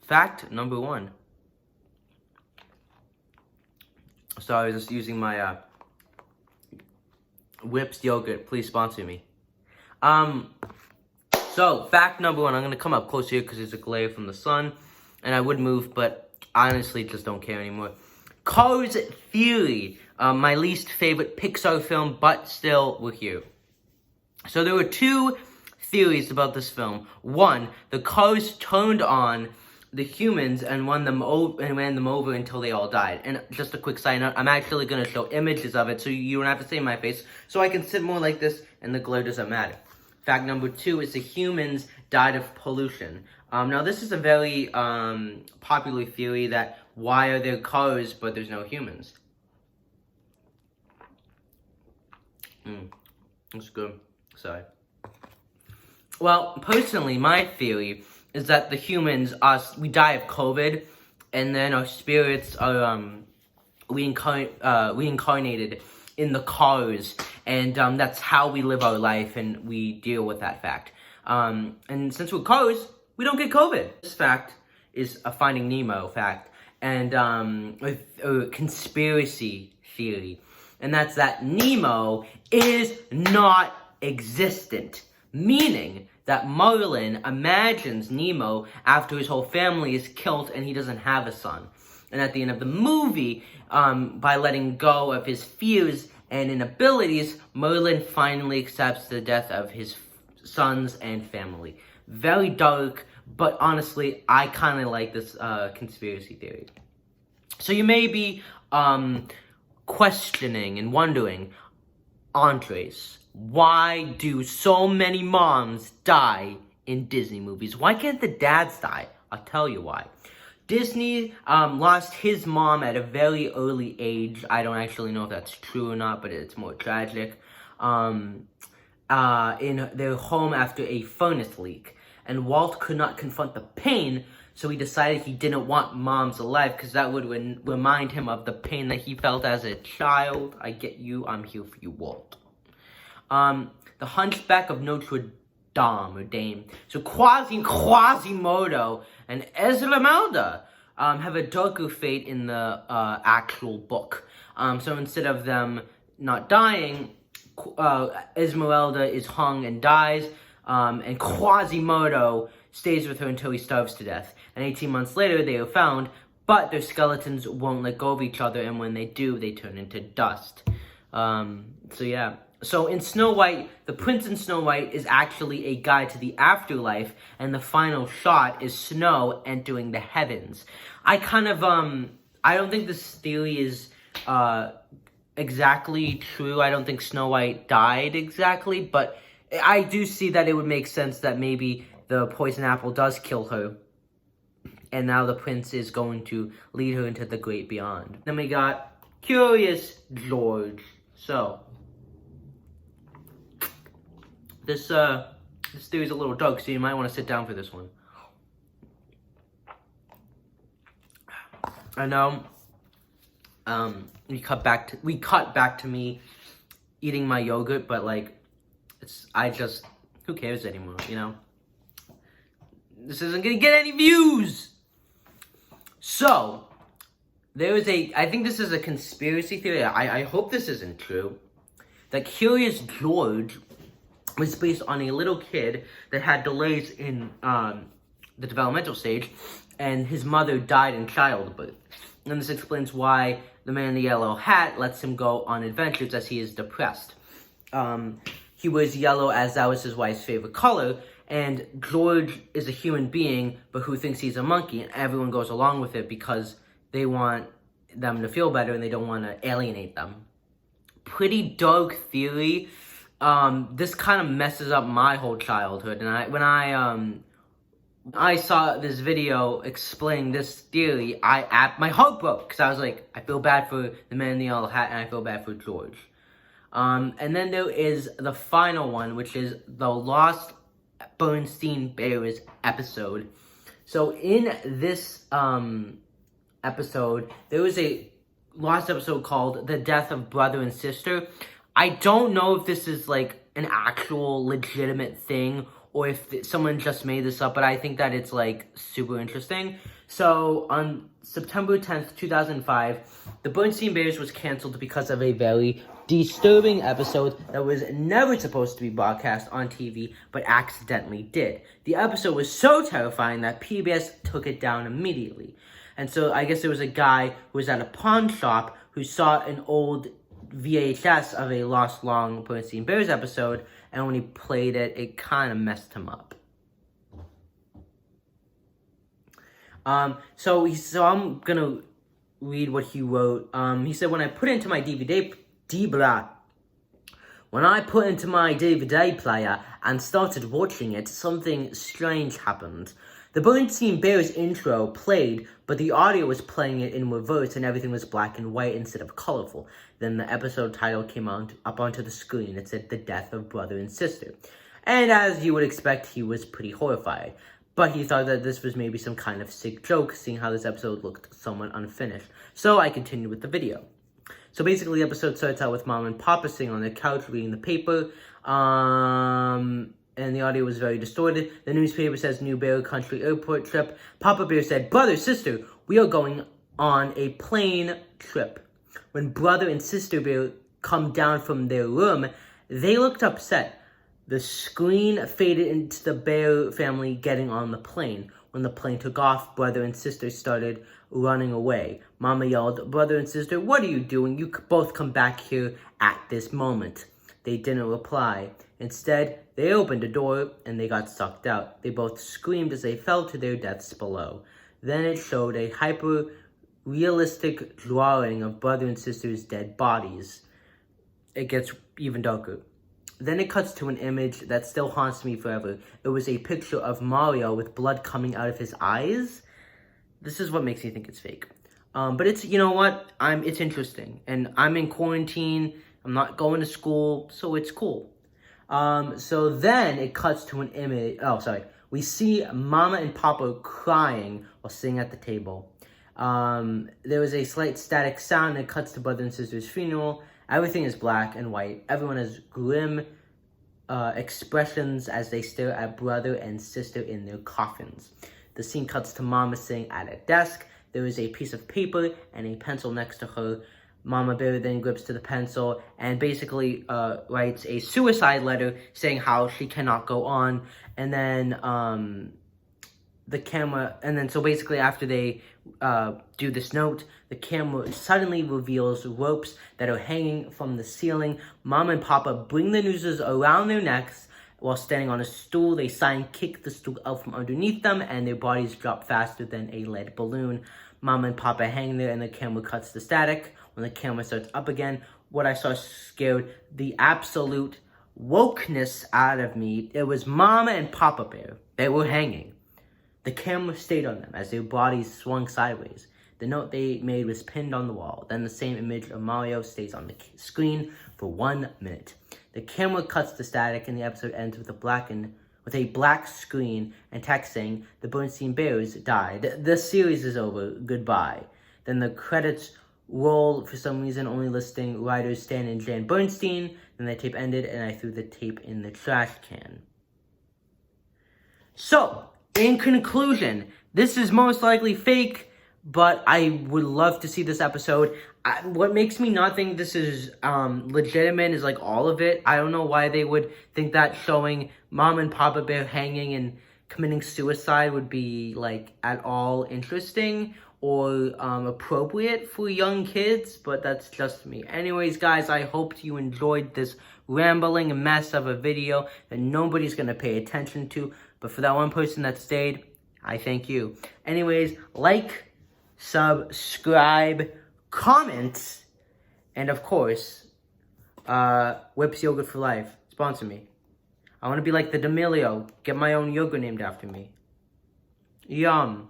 Fact number 1. Sorry, I was just using my Whips yogurt. Please sponsor me. So, fact number 1. I'm going to come up close here because there's a glare from the sun. And I would move, but I honestly just don't care anymore. Cars Theory. My least favorite Pixar film, but still, we're here. So, there were 2 theories about this film. 1, the cars turned on the humans and ran them over until they all died. And just a quick side note, I'm actually going to show images of it so you don't have to see my face. So I can sit more like this and the glare doesn't matter. Fact number 2 is the humans died of pollution. Now this is a very popular theory that why are there cars but there's no humans? That's good. Sorry. Well, personally, my theory is that the humans, we die of COVID, and then our spirits are reincarnated in the cars, and that's how we live our life, and we deal with that fact. And since we're cars, we don't get COVID. This fact is a Finding Nemo fact, and a conspiracy theory, and that's that Nemo is not existent, meaning that Marlin imagines Nemo after his whole family is killed and he doesn't have a son. And at the end of the movie, by letting go of his fears and inabilities, Merlin finally accepts the death of his sons and family. Very dark, but honestly, I kind of like this conspiracy theory. So you may be questioning and wondering, Andres, why do so many moms die in Disney movies? Why can't the dads die? I'll tell you why. Disney lost his mom at a very early age. I don't actually know if that's true or not, but it's more tragic. In their home after a furnace leak. And Walt could not confront the pain, so he decided he didn't want moms alive because that would remind him of the pain that he felt as a child. I get you. I'm here for you, Walt. The Hunchback of Notre Dame. So Quasimodo and Esmeralda have a darker fate in the actual book. So instead of them not dying, Esmeralda is hung and dies, and Quasimodo stays with her until he starves to death. And 18 months later, they are found, but their skeletons won't let go of each other, and when they do, they turn into dust. So yeah. So in Snow White, the prince in Snow White is actually a guide to the afterlife, and the final shot is snow entering the heavens. I kind of, I don't think this theory is exactly true. I don't think Snow White died exactly, but I do see that it would make sense that maybe the poison apple does kill her, and now the prince is going to lead her into the great beyond. Then we got Curious George. So this theory is a little dark, so you might want to sit down for this one. I know. We cut back to me eating my yogurt, but like, who cares anymore, you know? This isn't gonna get any views. So I think this is a conspiracy theory. I hope this isn't true. That Curious George was based on a little kid that had delays in the developmental stage, and his mother died in childbirth. And this explains why the man in the yellow hat lets him go on adventures as he is depressed. He wears yellow as that was his wife's favorite color, and George is a human being, but who thinks he's a monkey, and everyone goes along with it because they want them to feel better and they don't want to alienate them. Pretty dark theory. This kind of messes up my whole childhood, and when I saw this video explaining this theory, my heart broke, because I was like, I feel bad for the man in the yellow hat, and I feel bad for George. And then there is the final one, which is the Lost Bernstein Bears episode. So in this episode, there was a lost episode called The Death of Brother and Sister. I don't know if this is like an actual legitimate thing or if someone just made this up, but I think that it's like super interesting. So on September 10th, 2005, the Bernstein Bears was canceled because of a very disturbing episode that was never supposed to be broadcast on TV, but accidentally did. The episode was so terrifying that PBS took it down immediately. And so I guess there was a guy who was at a pawn shop who saw an old VHS of a Lost Long Bernstein Bears episode, and when he played it, it kind of messed him up. So I'm gonna read what he wrote. He said, when I put into my DVD player and started watching it, something strange happened. The Bernstein Bears intro played, but the audio was playing it in reverse and everything was black and white instead of colorful. Then the episode title came up onto the screen. It said, The Death of Brother and Sister. And as you would expect, he was pretty horrified. But he thought that this was maybe some kind of sick joke, seeing how this episode looked somewhat unfinished. So I continued with the video. So basically, the episode starts out with Mom and Papa sitting on their couch reading the paper. And the audio was very distorted. The newspaper says New Bear Country Airport trip. Papa Bear said, Brother, sister, we are going on a plane trip. When Brother and Sister Bear come down from their room, they looked upset. The screen faded into the Bear family getting on the plane. When the plane took off, Brother and Sister started running away. Mama yelled, Brother and Sister, what are you doing? You both come back here at this moment. They didn't reply. Instead, they opened a door and they got sucked out. They both screamed as they fell to their deaths below. Then it showed a hyper-realistic drawing of Brother and Sister's dead bodies. It gets even darker. Then it cuts to an image that still haunts me forever. It was a picture of Mario with blood coming out of his eyes. This is what makes me think it's fake. But it's, you know what? It's interesting. And I'm in quarantine. I'm not going to school, so it's cool. So then it cuts to an image. We see Mama and Papa crying while sitting at the table. There was a slight static sound. It cuts to Brother and Sister's funeral. Everything is black and white. Everyone has grim expressions as they stare at Brother and Sister in their coffins. The scene cuts to Mama sitting at a desk. There is a piece of paper and a pencil next to her. Mama Bear then grips to the pencil and basically writes a suicide letter saying how she cannot go on. And then so basically after they do this note, the camera suddenly reveals ropes that are hanging from the ceiling. Mom and Papa bring the nooses around their necks while standing on a stool. They kick the stool out from underneath them, and their bodies drop faster than a lead balloon. Mom and Papa hang there, and the camera cuts to static. When the camera starts up again, what I saw scared the absolute wokeness out of me. It was Mama and Papa Bear. They were hanging. The camera stayed on them as their bodies swung sideways. The note they made was pinned on the wall. Then the same image of Mario stays on the screen for 1 minute. The camera cuts to static and the episode ends with a black screen and text saying, The Bernstein Bears died. The series is over. Goodbye. Then the credits roll, for some reason only listing writers Stan and Jan Bernstein. Then the tape ended and I threw the tape in the trash can. So, in conclusion, this is most likely fake, but I would love to see this episode. What makes me not think this is legitimate is like all of it. I don't know why they would think that showing Mom and Papa Bear hanging and committing suicide would be like at all interesting or appropriate for young kids, but that's just me. Anyways, guys, I hope you enjoyed this rambling mess of a video that nobody's going to pay attention to, but for that one person that stayed, I thank you. Anyways, like, subscribe, comment, and of course, Whips Yogurt for Life. Sponsor me. I want to be like the D'Amelio. Get my own yogurt named after me. Yum.